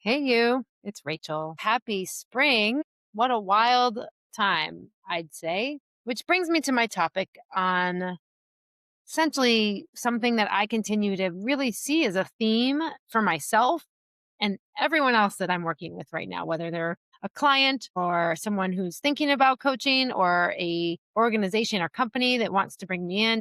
Hey, you. It's Rachel. Happy spring. What a wild time, I'd say. Which brings me to my topic on essentially something that I continue to really see as a theme for myself and everyone else that I'm working with right now, whether they're a client or someone who's thinking about coaching or a organization or company that wants to bring me in.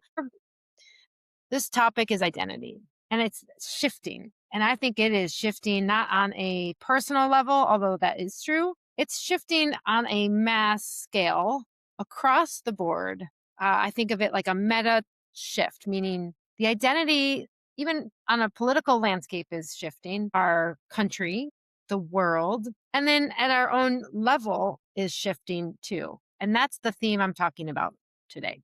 This topic is identity and it's shifting. And I think it is shifting not on a personal level, although that is true. It's shifting on a mass scale across the board. I think of it like a meta shift, meaning the identity, even on a political landscape, is shifting. Our country, the world, and then at our own level is shifting too. And that's the theme I'm talking about today.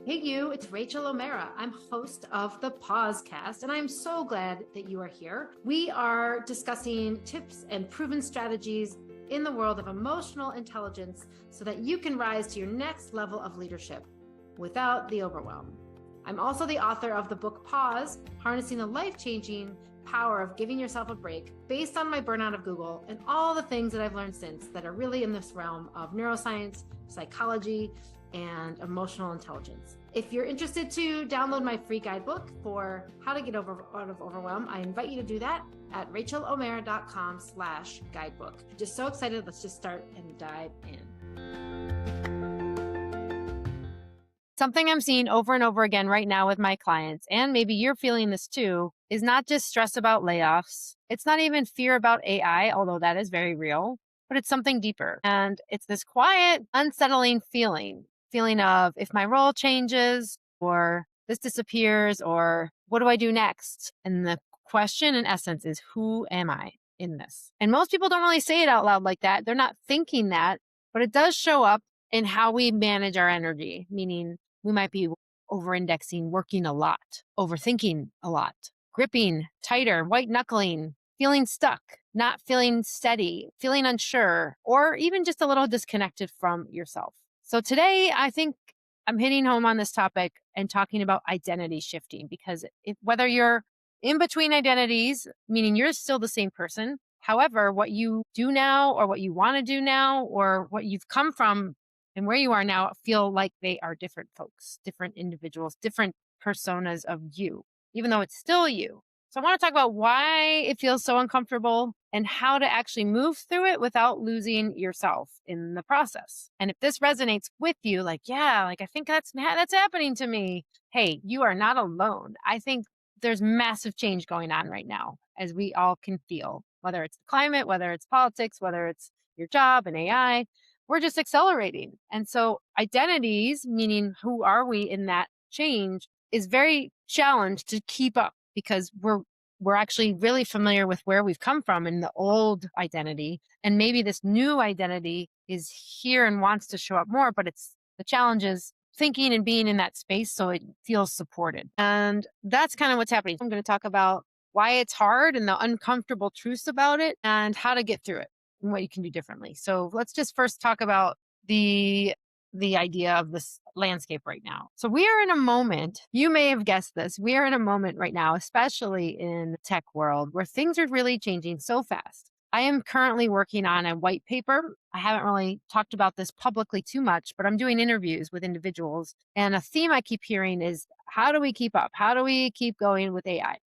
Hey, you, it's Rachel O'Mara. I'm host of the Pausecast, and I'm so glad that you are here. We are discussing tips and proven strategies in the world of emotional intelligence so that you can rise to your next level of leadership without the overwhelm. I'm also the author of the book Pause, Harnessing the Life-Changing Power of Giving Yourself a Break, based on my burnout of Google and all the things that I've learned since that are really in this realm of neuroscience, psychology, and emotional intelligence. If you're interested to download my free guidebook for how to get out of overwhelm, I invite you to do that at rachelomera.com/guidebook. Just so excited. Let's just start and dive in. Something I'm seeing over and over again right now with my clients, and maybe you're feeling this too, is not just stress about layoffs. It's not even fear about AI, although that is very real, but it's something deeper. And it's this quiet, unsettling feeling of if my role changes or this disappears or what do I do next? And the question in essence is, who am I in this? And most people don't really say it out loud like that. They're not thinking that, but it does show up in how we manage our energy, meaning we might be over indexing, working a lot, overthinking a lot, gripping tighter, white knuckling, feeling stuck, not feeling steady, feeling unsure, or even just a little disconnected from yourself. So today, I think I'm hitting home on this topic and talking about identity shifting because whether you're in between identities, meaning you're still the same person, however, what you do now or what you want to do now or what you've come from and where you are now feel like they are different folks, different individuals, different personas of you, even though it's still you. So I want to talk about why it feels so uncomfortable and how to actually move through it without losing yourself in the process. And if this resonates with you, like, yeah, like I think that's happening to me. Hey, you are not alone. I think there's massive change going on right now, as we all can feel, whether it's the climate, whether it's politics, whether it's your job and AI, we're just accelerating. And so identities, meaning who are we in that change, is very challenged to keep up because we're actually really familiar with where we've come from in the old identity. And maybe this new identity is here and wants to show up more, but it's the challenge is thinking and being in that space so it feels supported. And that's kind of what's happening. I'm going to talk about why it's hard and the uncomfortable truths about it and how to get through it and what you can do differently. So let's just first talk about the idea of this landscape right now. So we are in a moment, you may have guessed this, we are in a moment right now, especially in the tech world, where things are really changing so fast. I am currently working on a white paper. I haven't really talked about this publicly too much, but I'm doing interviews with individuals. And a theme I keep hearing is, how do we keep up? How do we keep going with AI?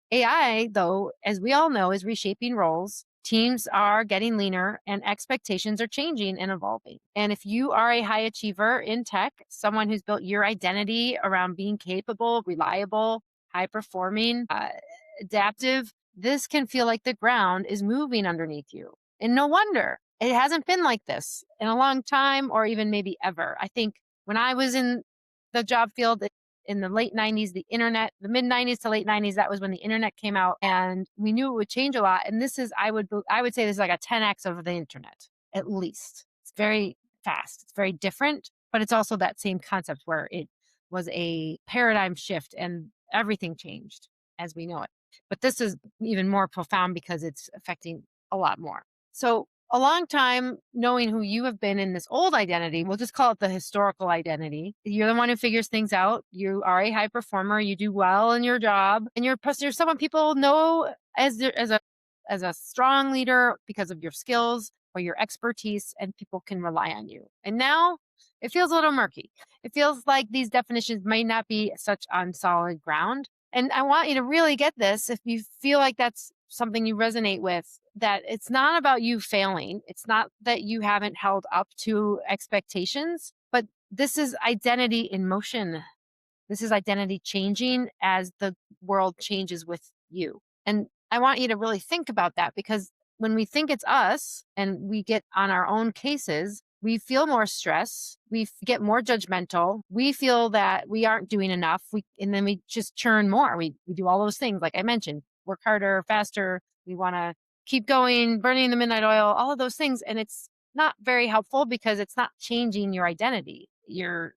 AI, though, as we all know, is reshaping roles. Teams are getting leaner and expectations are changing and evolving. And if you are a high achiever in tech, someone who's built your identity around being capable, reliable, high performing, adaptive, this can feel like the ground is moving underneath you. And no wonder it hasn't been like this in a long time or even maybe ever. I think when I was in the job field, in the late 90s, the internet, the mid 90s to late 90s, that was when the internet came out and we knew it would change a lot. And this is, I would say this is like a 10x of the internet, at least. It's very fast. It's very different, but it's also that same concept where it was a paradigm shift and everything changed as we know it. But this is even more profound because it's affecting a lot more. So a long time knowing who you have been in this old identity, we'll just call it the historical identity. You're the one who figures things out. You are a high performer. You do well in your job, and you're someone people know as a strong leader because of your skills or your expertise, and people can rely on you. And now it feels a little murky. It feels like these definitions might not be such on solid ground. And I want you to really get this if you feel like that's something you resonate with, that it's not about you failing. It's not that you haven't held up to expectations, but this is identity in motion. This is identity changing as the world changes with you. And I want you to really think about that, because when we think it's us and we get on our own cases, we feel more stress. Get more judgmental. We feel that we aren't doing enough. And then we just churn more. We do all those things, like I mentioned, work harder, faster. We want to keep going, burning the midnight oil, all of those things. And it's not very helpful because it's not changing your identity. You're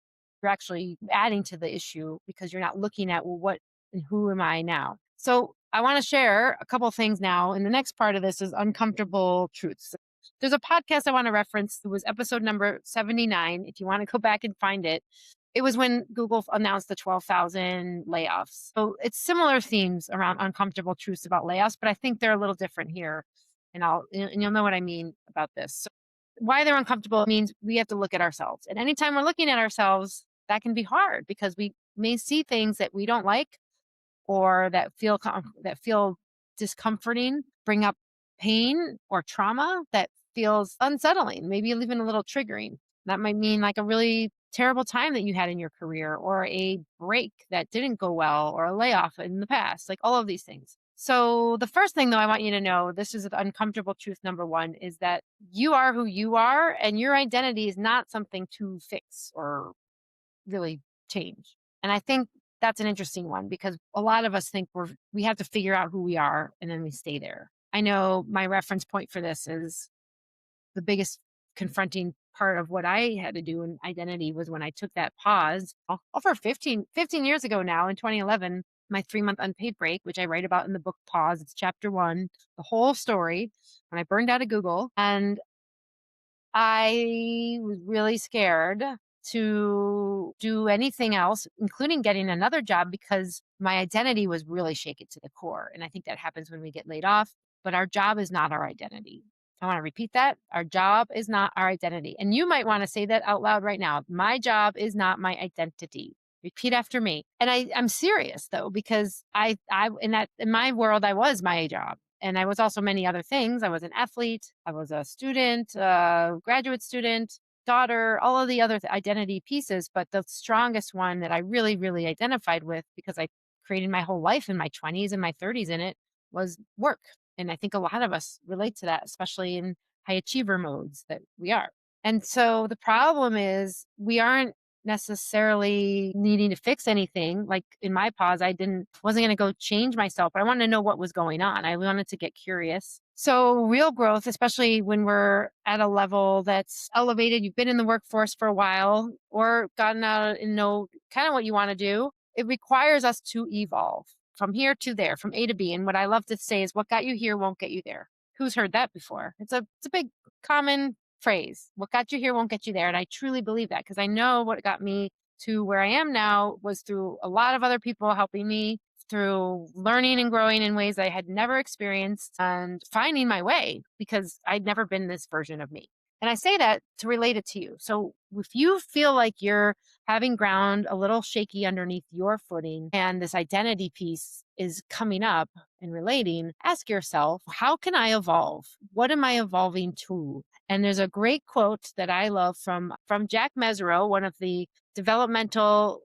actually adding to the issue because you're not looking at, well, what and who am I now? So I want to share a couple of things now. And the next part of this is uncomfortable truths. There's a podcast I want to reference. It was episode number 79. If you want to go back and find it, it was when Google announced the 12,000 layoffs. So it's similar themes around uncomfortable truths about layoffs, but I think they're a little different here. And you'll know what I mean about this. So why they're uncomfortable means we have to look at ourselves. And anytime we're looking at ourselves, that can be hard because we may see things that we don't like or that feel discomforting, bring up pain or trauma that feels unsettling, maybe even a little triggering. That might mean like a really terrible time that you had in your career, or a break that didn't go well, or a layoff in the past, like all of these things. So, the first thing, though, I want you to know, this is the uncomfortable truth number one, is that you are who you are, and your identity is not something to fix or really change. And I think that's an interesting one because a lot of us think we have to figure out who we are and then we stay there. I know my reference point for this is the biggest confronting part of what I had to do in identity was when I took that pause over 15 years ago now in 2011, my 3-month unpaid break, which I write about in the book Pause. It's chapter 1, the whole story when I burned out of Google. And I was really scared to do anything else, including getting another job, because my identity was really shaken to the core. And I think that happens when we get laid off, but our job is not our identity. I want to repeat that. Our job is not our identity. And you might want to say that out loud right now. My job is not my identity. Repeat after me. And I'm serious though, because in my world, I was my job. And I was also many other things. I was an athlete. I was a student, graduate student, daughter, all of the other identity pieces. But the strongest one that I really, really identified with, because I created my whole life in my 20s and my 30s in it, was work. And I think a lot of us relate to that, especially in high achiever modes that we are. And so the problem is we aren't necessarily needing to fix anything. Like in my pause, wasn't going to go change myself, but I wanted to know what was going on. I wanted to get curious. So real growth, especially when we're at a level that's elevated, you've been in the workforce for a while or gotten out and know kind of what you want to do, it requires us to evolve from here to there, from A to B. And what I love to say is what got you here won't get you there. Who's heard that before? It's a big common phrase. What got you here won't get you there. And I truly believe that because I know what got me to where I am now was through a lot of other people helping me, through learning and growing in ways I had never experienced and finding my way because I'd never been this version of me. And I say that to relate it to you. So if you feel like you're having ground a little shaky underneath your footing and this identity piece is coming up and relating, ask yourself, how can I evolve? What am I evolving to? And there's a great quote that I love from Jack Mesereau, one of the developmental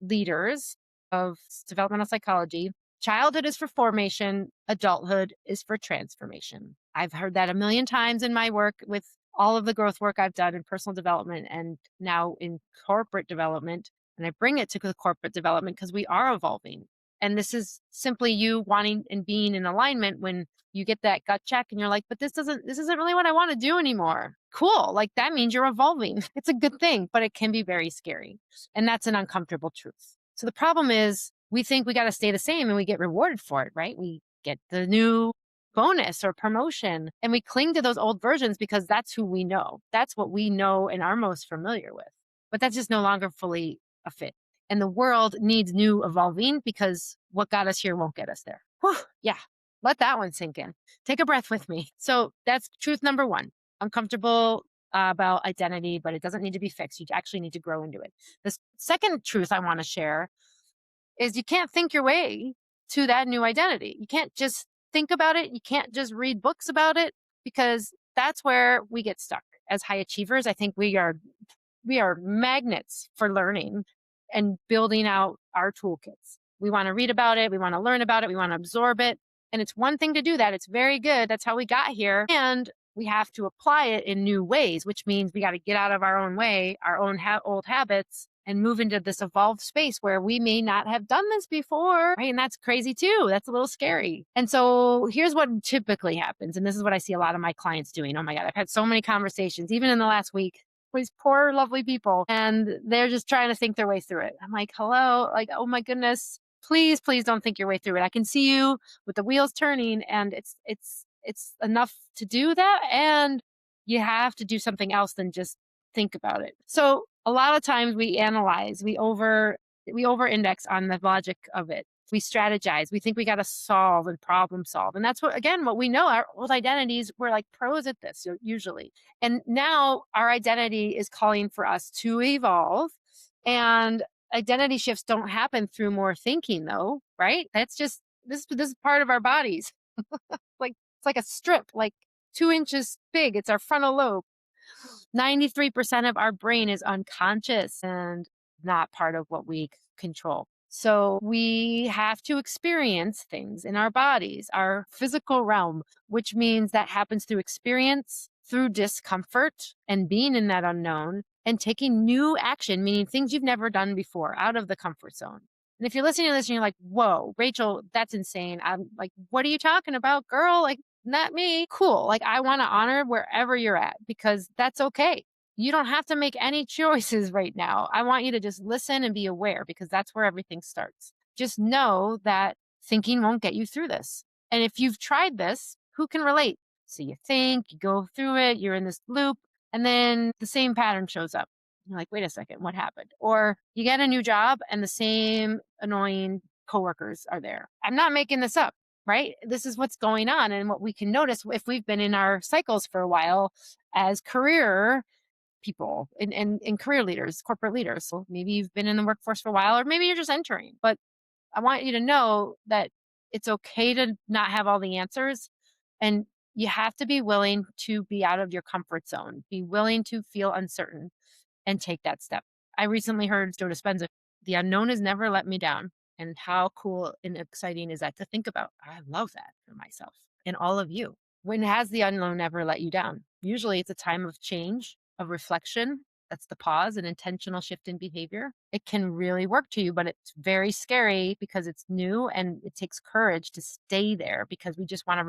leaders of developmental psychology. Childhood is for formation, adulthood is for transformation. I've heard that a million times in my work with all of the growth work I've done in personal development and now in corporate development. And I bring it to the corporate development because we are evolving. And this is simply you wanting and being in alignment when you get that gut check and you're like, but this isn't really what I want to do anymore. Cool. Like that means you're evolving. It's a good thing, but it can be very scary. And that's an uncomfortable truth. So the problem is we think we got to stay the same and we get rewarded for it, right? We get the new bonus or promotion. And we cling to those old versions because that's who we know. That's what we know and are most familiar with. But that's just no longer fully a fit. And the world needs new evolving because what got us here won't get us there. Whew, yeah. Let that one sink in. Take a breath with me. So that's truth number one. Uncomfortable about identity, but it doesn't need to be fixed. You actually need to grow into it. The second truth I want to share is you can't think your way to that new identity. You can't just think about it. You can't just read books about it because that's where we get stuck. As high achievers, I think we are magnets for learning and building out our toolkits. We want to read about it, we want to learn about it, we want to absorb it. And it's one thing to do that. It's very good. That's how we got here. And we have to apply it in new ways, which means we got to get out of our own way, our own old habits, and move into this evolved space where we may not have done this before. Right. And that's crazy too. That's a little scary. And so here's what typically happens. And this is what I see a lot of my clients doing. Oh my God, I've had so many conversations, even in the last week, these poor, lovely people, and they're just trying to think their way through it. I'm like, hello, like, oh my goodness, please, please don't think your way through it. I can see you with the wheels turning, and it's enough to do that, and you have to do something else than just think about it. So a lot of times we analyze, we over index on the logic of it. We strategize. We think we got to solve and problem solve. And that's what, again, what we know. Our old identities, we're like pros at this usually. And now our identity is calling for us to evolve. And identity shifts don't happen through more thinking, though, right? That's just this is part of our bodies. Like it's like a strip, like 2 inches big. It's our frontal lobe. 93% of our brain is unconscious and not part of what we control. So we have to experience things in our bodies, our physical realm, which means that happens through experience, through discomfort and being in that unknown and taking new action, meaning things you've never done before out of the comfort zone. And if you're listening to this and you're like, whoa, Rachel, that's insane. I'm like, what are you talking about, girl? Like, not me. Cool. Like, I want to honor wherever you're at because that's okay. You don't have to make any choices right now. I want you to just listen and be aware because that's where everything starts. Just know that thinking won't get you through this. And if you've tried this, who can relate? So you think, you go through it, you're in this loop, and then the same pattern shows up. You're like, wait a second, what happened? Or you get a new job and the same annoying coworkers are there. I'm not making this up, right? This is what's going on. And what we can notice if we've been in our cycles for a while as career people and career leaders, corporate leaders. So maybe you've been in the workforce for a while, or maybe you're just entering. But I want you to know that it's okay to not have all the answers. And you have to be willing to be out of your comfort zone, be willing to feel uncertain and take that step. I recently heard Joe Dispenza, the unknown has never let me down. And how cool and exciting is that to think about? I love that for myself and all of you. When has the unknown ever let you down? Usually it's a time of change, of reflection. That's the pause, an intentional shift in behavior. It can really work to you, but it's very scary because it's new and it takes courage to stay there because we just want to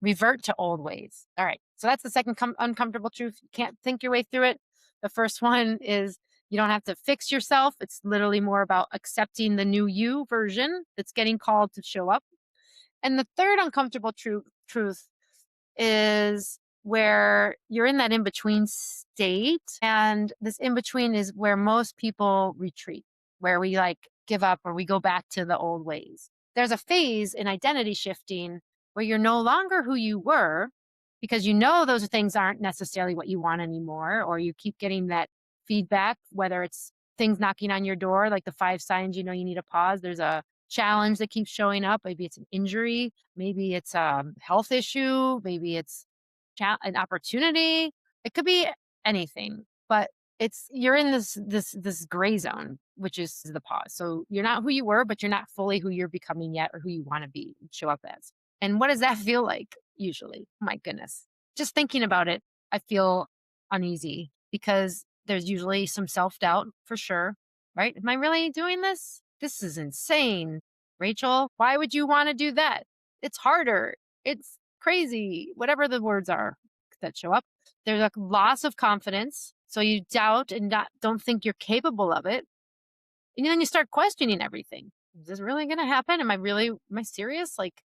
revert to old ways. All right. So that's the second uncomfortable truth. You can't think your way through it. The first one is you don't have to fix yourself. It's literally more about accepting the new you version that's getting called to show up. And the third uncomfortable truth is where you're in that in between state. And this in between is where most people retreat, where we like give up or we go back to the old ways. There's a phase in identity shifting where you're no longer who you were because you know those things aren't necessarily what you want anymore, or you keep getting that feedback, whether it's things knocking on your door, like the 5 signs you know you need a pause. There's a challenge that keeps showing up. Maybe it's an injury, maybe it's a health issue, maybe it's an opportunity. It could be anything, but you're in this gray zone, which is the pause. So you're not who you were, but you're not fully who you're becoming yet, or who you want to be and show up as. And what does that feel like usually? My goodness, just thinking about it, I feel uneasy because there's usually some self doubt for sure. Right? Am I really doing this? This is insane, Rachel. Why would you want to do that? It's harder. It's crazy, whatever the words are that show up. There's a loss of confidence. So you doubt and don't think you're capable of it. And then you start questioning everything. Is this really going to happen? Am I serious? Like,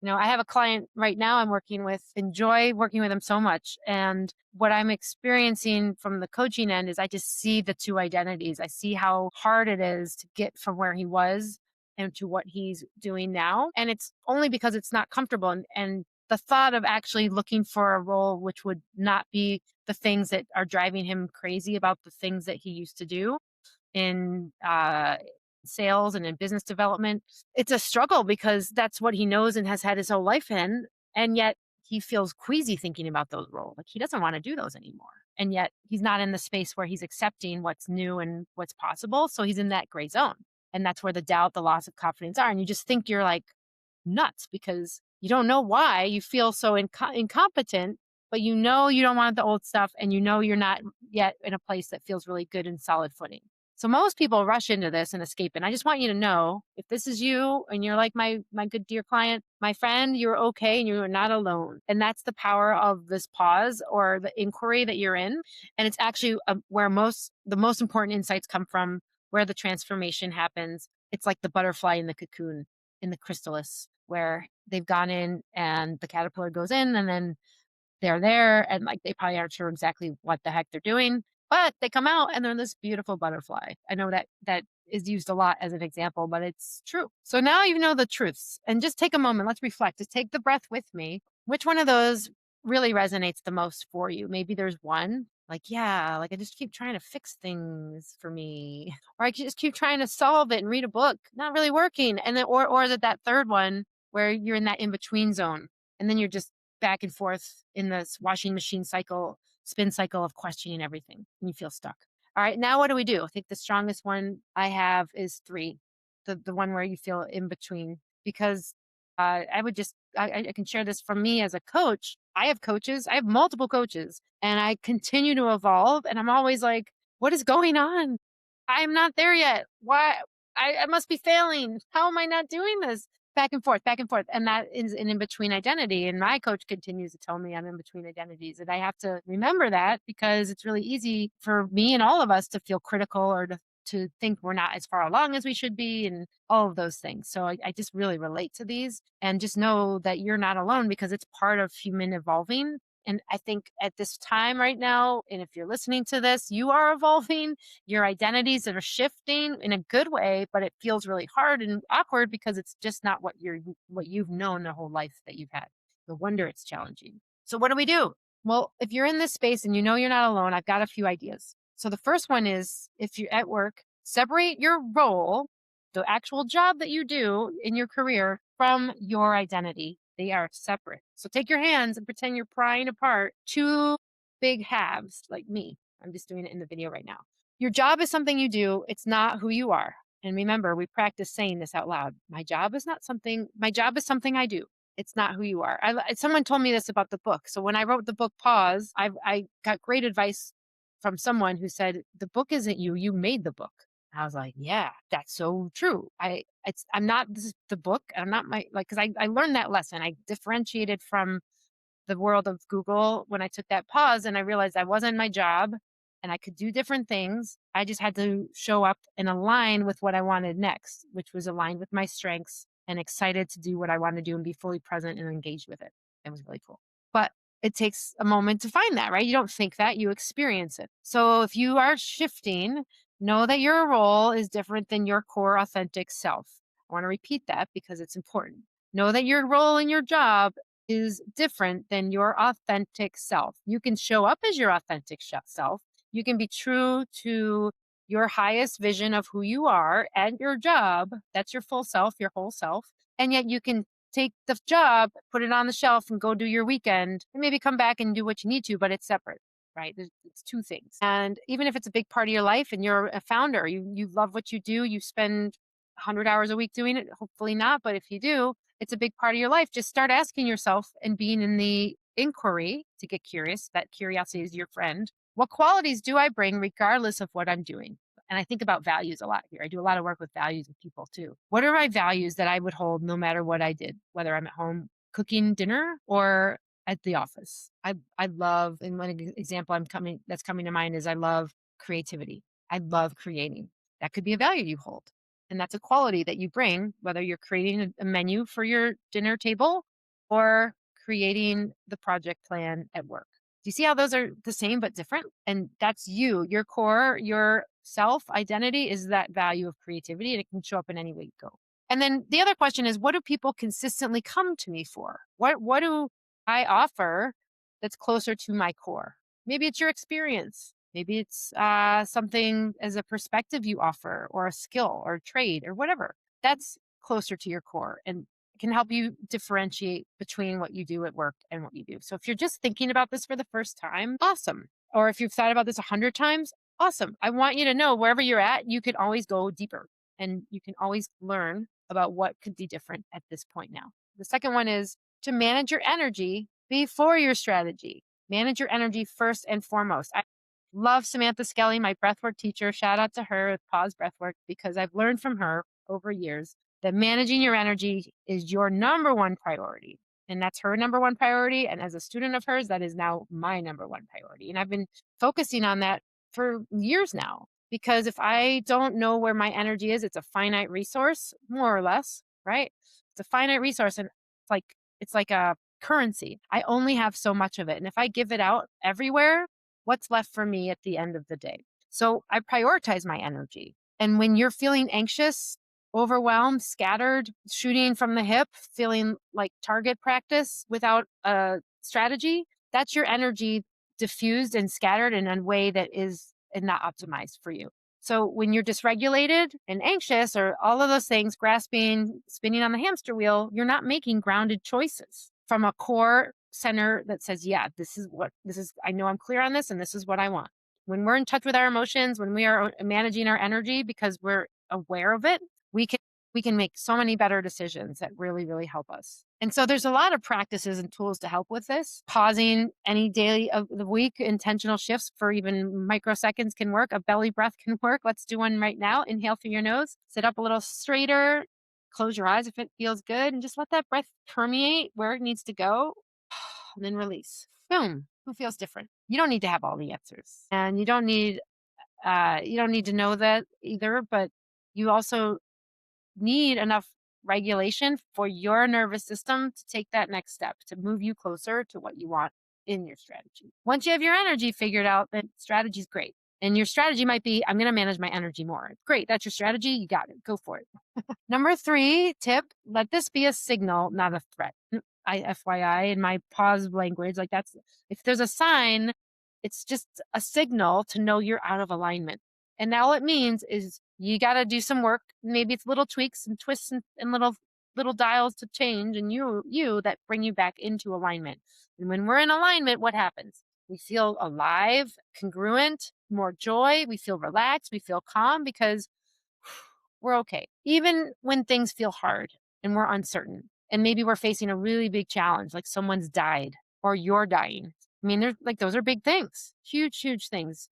I have a client right now I'm working with, enjoy working with him so much. And what I'm experiencing from the coaching end is I just see the two identities. I see how hard it is to get from where he was and to what he's doing now. And it's only because it's not comfortable. And the thought of actually looking for a role which would not be the things that are driving him crazy about the things that he used to do in sales and in business development. It's a struggle because that's what he knows and has had his whole life in. And yet he feels queasy thinking about those roles. Like he doesn't want to do those anymore. And yet he's not in the space where he's accepting what's new and what's possible. So he's in that gray zone. And that's where the doubt, the loss of confidence are. And you just think you're like nuts because you don't know why you feel so incompetent, but you don't want the old stuff and you're not yet in a place that feels really good and solid footing. So most people rush into this and escape. And I just want you to know if this is you and you're like my good dear client, my friend, you're okay and you're not alone. And that's the power of this pause or the inquiry that you're in. And it's actually where the most important insights come from, where the transformation happens. It's like the butterfly in the cocoon in the chrysalis where they've gone in and the caterpillar goes in and then they're there and like they probably aren't sure exactly what the heck they're doing, but they come out and they're this beautiful butterfly. I know that is used a lot as an example, but it's true. So now you know the truths and just take a moment. Let's reflect. Just take the breath with me. Which one of those really resonates the most for you? Maybe there's one like, yeah, like I just keep trying to fix things for me, or I just keep trying to solve it and read a book, not really working. And then, or is it that third one where you're in that in between zone and then you're just back and forth in this washing machine cycle, spin cycle of questioning everything and you feel stuck. All right, now what do we do? I think the strongest one I have is three, the one where you feel in between. Because I would just, I can share this from me as a coach. I have coaches, I have multiple coaches, and I continue to evolve. And I'm always like, what is going on? I'm not there yet. Why? I must be failing. How am I not doing this? Back and forth, back and forth. And that is an in between identity. And my coach continues to tell me I'm in between identities. And I have to remember that because it's really easy for me and all of us to feel critical or to think we're not as far along as we should be and all of those things. So I just really relate to these and just know that you're not alone because it's part of human evolving. And I think at this time right now, and if you're listening to this, you are evolving, your identities are shifting in a good way, but it feels really hard and awkward because it's just not what you've known the whole life that you've had. No wonder it's challenging. So what do we do? Well, if you're in this space and you know you're not alone, I've got a few ideas. So the first one is if you're at work, separate your role, the actual job that you do in your career, from your identity. They are separate. So take your hands and pretend you're prying apart two big halves like me. I'm just doing it in the video right now. Your job is something you do, it's not who you are. And remember, we practice saying this out loud. My job is something I do. It's not who you are. Someone told me this about the book. So when I wrote the book Pause, I got great advice from someone who said, the book isn't you, you made the book. I was like, yeah, that's so true. I'm not, this is the book. I'm not cause I learned that lesson. I differentiated from the world of Google when I took that pause and I realized I wasn't my job and I could do different things. I just had to show up and align with what I wanted next, which was aligned with my strengths and excited to do what I want to do and be fully present and engaged with it. It was really cool. But it takes a moment to find that, right? You don't think that, you experience it. So if you are shifting, know that your role is different than your core authentic self. I want to repeat that because it's important. Know that your role in your job is different than your authentic self. You can show up as your authentic self. You can be true to your highest vision of who you are at your job. That's your full self, your whole self. And yet you can take the job, put it on the shelf, and go do your weekend and maybe come back and do what you need to, but it's separate. Right. It's two things. And even if it's a big part of your life and you're a founder, you love what you do, you spend 100 hours a week doing it. Hopefully not. But if you do, it's a big part of your life. Just start asking yourself and being in the inquiry to get curious. That curiosity is your friend. What qualities do I bring regardless of what I'm doing? And I think about values a lot here. I do a lot of work with values with people too. What are my values that I would hold no matter what I did, whether I'm at home cooking dinner or at the office? I love, and one example that's coming to mind is I love creativity. I love creating. That could be a value you hold. And that's a quality that you bring, whether you're creating a menu for your dinner table or creating the project plan at work. Do you see how those are the same but different? And that's you, your core, your self identity is that value of creativity, and it can show up in any way you go. And then the other question is, what do people consistently come to me for? What do I offer that's closer to my core? Maybe it's your experience. Maybe it's something as a perspective you offer, or a skill or trade or whatever. That's closer to your core and can help you differentiate between what you do at work and what you do. So if you're just thinking about this for the first time, awesome. Or if you've thought about this 100 times, awesome. I want you to know wherever you're at, you can always go deeper and you can always learn about what could be different at this point now. The second one is to manage your energy before your strategy. Manage your energy first and foremost. I love Samantha Skelly, my breathwork teacher. Shout out to her with Pause Breathwork, because I've learned from her over years that managing your energy is your number one priority. And that's her number one priority. And as a student of hers, that is now my number one priority. And I've been focusing on that for years now, because if I don't know where my energy is, it's a finite resource, more or less, right? It's a finite resource. And it's like a currency. I only have so much of it. And if I give it out everywhere, what's left for me at the end of the day? So I prioritize my energy. And when you're feeling anxious, overwhelmed, scattered, shooting from the hip, feeling like target practice without a strategy, that's your energy diffused and scattered in a way that is not optimized for you. So when you're dysregulated and anxious, or all of those things, grasping, spinning on the hamster wheel, you're not making grounded choices from a core center that says, yeah, I know I'm clear on this and this is what I want. When we're in touch with our emotions, when we are managing our energy because we're aware of it, we can make so many better decisions that really, really help us. And so there's a lot of practices and tools to help with this. Pausing any day of the week, intentional shifts for even microseconds can work. A belly breath can work. Let's do one right now. Inhale through your nose, sit up a little straighter, close your eyes if it feels good, and just let that breath permeate where it needs to go. And then release. Boom. Who feels different? You don't need to have all the answers. And you don't need to know that either, but you also need enough regulation for your nervous system to take that next step to move you closer to what you want in your strategy. Once you have your energy figured out, then strategy is great. And your strategy might be, I'm going to manage my energy more. Great. That's your strategy. You got it. Go for it. Number 3 tip, let this be a signal, not a threat. FYI, in my pause language, like that's, if there's a sign, it's just a signal to know you're out of alignment. And all it means is you got to do some work. Maybe it's little tweaks and twists and little dials to change, and you that bring you back into alignment. And when we're in alignment, what happens? We feel alive, congruent, more joy. We feel relaxed. We feel calm because we're okay. Even when things feel hard and we're uncertain, and maybe we're facing a really big challenge, like someone's died or you're dying. I mean, those are big things, huge, huge things.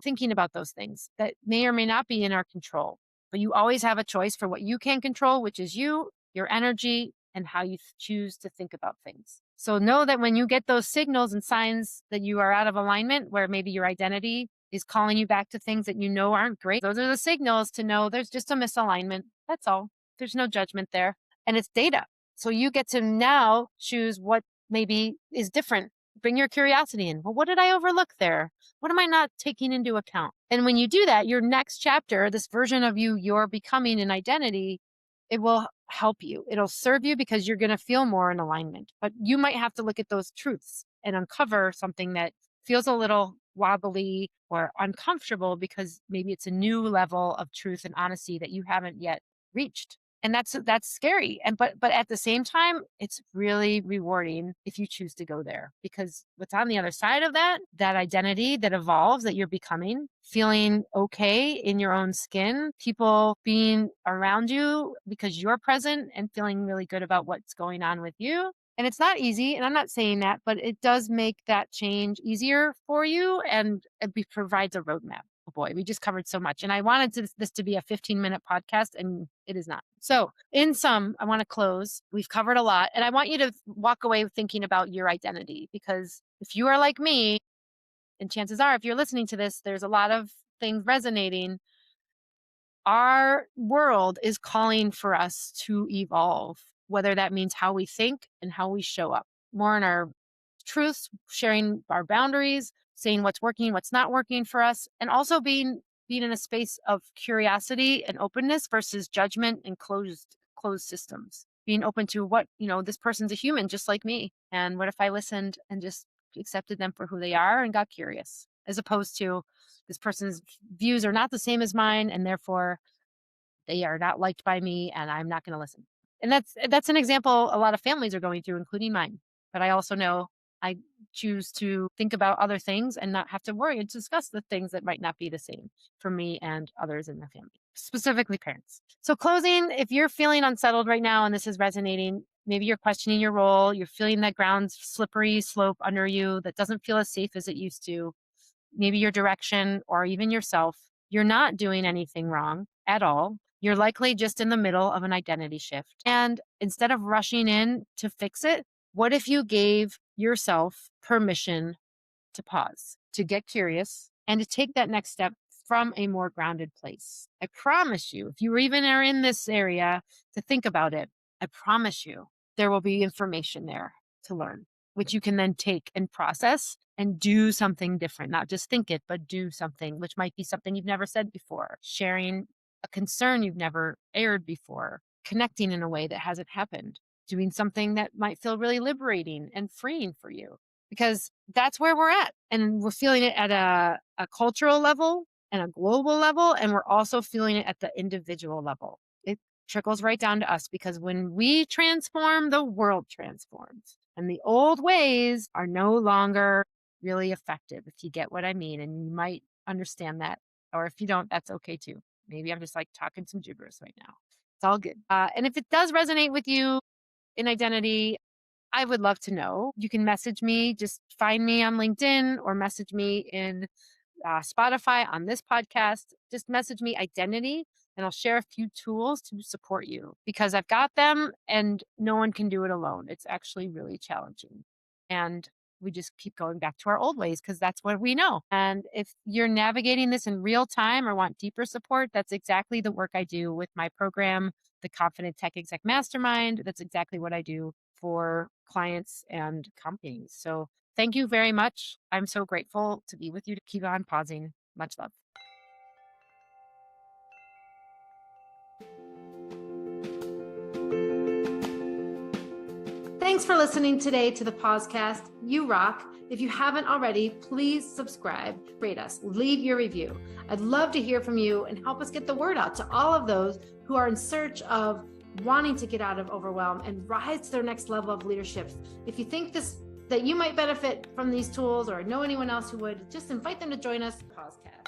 Thinking about those things that may or may not be in our control, but you always have a choice for what you can control, which is you, your energy, and how you choose to think about things. So know that when you get those signals and signs that you are out of alignment, where maybe your identity is calling you back to things that you know aren't great, those are the signals to know there's just a misalignment. That's all. There's no judgment there. And it's data. So you get to now choose what maybe is different. Bring your curiosity in. Well, what did I overlook there? What am I not taking into account? And when you do that, your next chapter, this version of you, you're becoming an identity, it will help you. It'll serve you because you're going to feel more in alignment. But you might have to look at those truths and uncover something that feels a little wobbly or uncomfortable because maybe it's a new level of truth and honesty that you haven't yet reached. And that's scary. But at the same time, it's really rewarding if you choose to go there, because what's on the other side of that identity that evolves, that you're becoming, feeling okay in your own skin, people being around you because you're present and feeling really good about what's going on with you. And it's not easy, and I'm not saying that, but it does make that change easier for you, and provides a roadmap. Oh boy, we just covered so much. And I wanted this to be a 15-minute podcast, and it is not. So in sum, I want to close. We've covered a lot, and I want you to walk away thinking about your identity, because if you are like me, and chances are, if you're listening to this, there's a lot of things resonating. Our world is calling for us to evolve, whether that means how we think and how we show up more in our truths, sharing our boundaries, saying what's working, what's not working for us, and also being in a space of curiosity and openness versus judgment and closed systems. Being open to what, this person's a human just like me. And what if I listened and just accepted them for who they are and got curious, as opposed to this person's views are not the same as mine, and therefore they are not liked by me, and I'm not going to listen. And that's an example a lot of families are going through, including mine. But I also know I choose to think about other things and not have to worry and discuss the things that might not be the same for me and others in the family, specifically parents. So closing, if you're feeling unsettled right now and this is resonating, maybe you're questioning your role, you're feeling that ground's slippery slope under you that doesn't feel as safe as it used to, maybe your direction or even yourself, you're not doing anything wrong at all. You're likely just in the middle of an identity shift. And instead of rushing in to fix it, what if you gave yourself permission to pause, to get curious, and to take that next step from a more grounded place? I promise you, if you even are in this area to think about it, I promise you there will be information there to learn, which you can then take and process and do something different, not just think it, but do something, which might be something you've never said before, sharing a concern you've never aired before, connecting in a way that hasn't happened, doing something that might feel really liberating and freeing for you, because that's where we're at. And we're feeling it at a cultural level and a global level. And we're also feeling it at the individual level. It trickles right down to us, because when we transform, the world transforms. And the old ways are no longer really effective, if you get what I mean. And you might understand that. Or if you don't, that's okay too. Maybe I'm just like talking some gibberish right now. It's all good. And if it does resonate with you in identity, I would love to know. You can message me, just find me on LinkedIn or message me in Spotify on this podcast. Just message me identity and I'll share a few tools to support you, because I've got them and no one can do it alone. It's actually really challenging. And we just keep going back to our old ways because that's what we know. And if you're navigating this in real time or want deeper support, that's exactly the work I do with my program, the Confident Tech Exec Mastermind. That's exactly what I do for clients and companies. So thank you very much. I'm so grateful to be with you, to keep on pausing. Much love. Thanks for listening today to the Pausecast. You rock. If you haven't already, please subscribe, rate us, leave your review. I'd love to hear from you and help us get the word out to all of those who are in search of wanting to get out of overwhelm and rise to their next level of leadership. If you think that you might benefit from these tools or know anyone else who would, just invite them to join us. Pausecast.